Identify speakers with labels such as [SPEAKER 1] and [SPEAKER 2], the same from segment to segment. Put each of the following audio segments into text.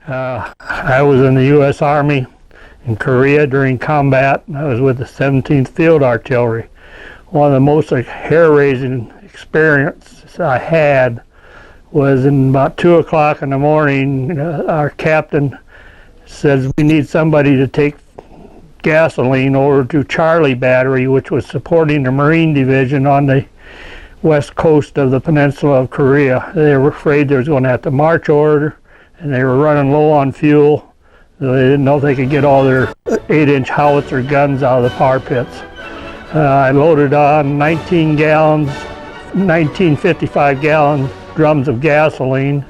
[SPEAKER 1] I was in the U.S. Army in Korea during combat. I was with the 17th Field Artillery. One of the most hair-raising experiences I had was in about 2 o'clock in the morning. Our captain says we need somebody to take gasoline over to Charlie Battery, which was supporting the Marine Division on the west coast of the peninsula of Korea. They were afraid there was going to have to march order, and they were running low on fuel. So they didn't know if they could get all their 8-inch howitzer guns out of the tar pits. I loaded on 19 55-gallon drums of gasoline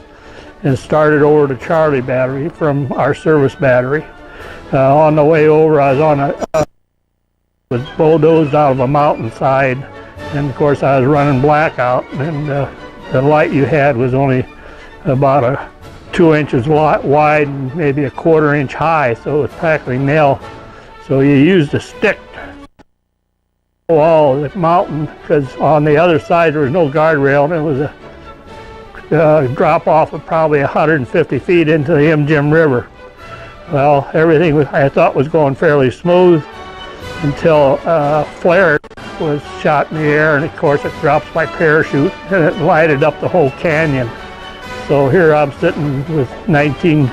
[SPEAKER 1] and started over to Charlie Battery from our service battery. On the way over, I was bulldozed out of a mountainside, and of course I was running blackout, and the light you had was only about 2 inches wide and maybe a 1/4 inch high, so it was practically nil. So you used a stick to wall the mountain, because on the other side there was no guardrail, and it was a drop off of probably 150 feet into the Imjim River. Well, everything I thought was going fairly smooth until a flare was shot in the air, and of course it drops by parachute, and it lighted up the whole canyon. So here I'm sitting with 19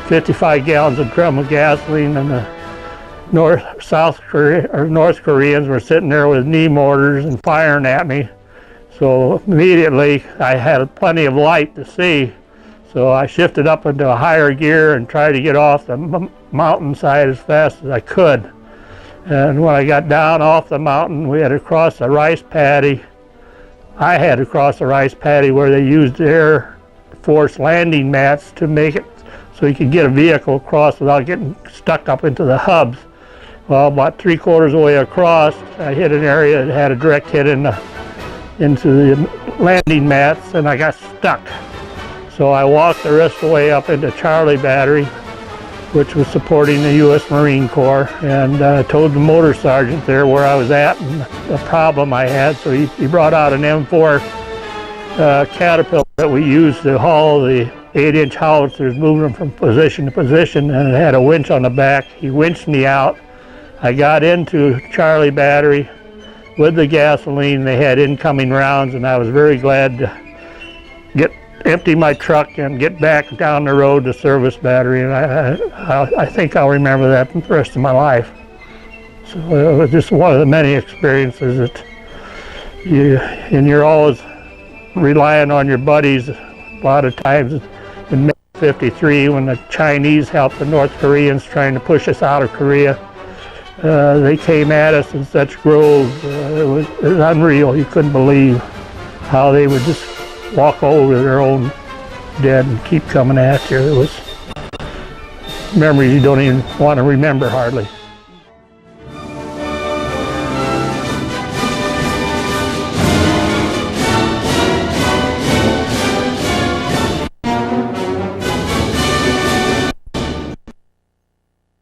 [SPEAKER 1] 55 gallons of drum of gasoline, and the North Koreans were sitting there with knee mortars and firing at me. So immediately I had plenty of light to see. So I shifted up into a higher gear and tried to get off the mountainside as fast as I could. And when I got down off the mountain, we had to cross a rice paddy. I had to cross a rice paddy where they used Air Force landing mats to make it so you could get a vehicle across without getting stuck up into the hubs. Well, about 3/4 of the way across, I hit an area that had a direct hit into the landing mats, and I got stuck. So I walked the rest of the way up into Charlie Battery, which was supporting the U.S. Marine Corps, and told the motor sergeant there where I was at and the problem I had. So he brought out an M4 Caterpillar that we used to haul the 8-inch howitzers, moving them from position to position, and it had a winch on the back. He winched me out. I got into Charlie Battery with the gasoline. They had incoming rounds, and I was very glad to empty my truck and get back down the road to service battery, and I think I'll remember that for the rest of my life. So it was just one of the many experiences that you're always relying on your buddies. A lot of times in May '53, when the Chinese helped the North Koreans trying to push us out of Korea, they came at us in such groves. It was unreal. You couldn't believe how they would just walk over their own dead and keep coming at you. It was memories you don't even want to remember hardly.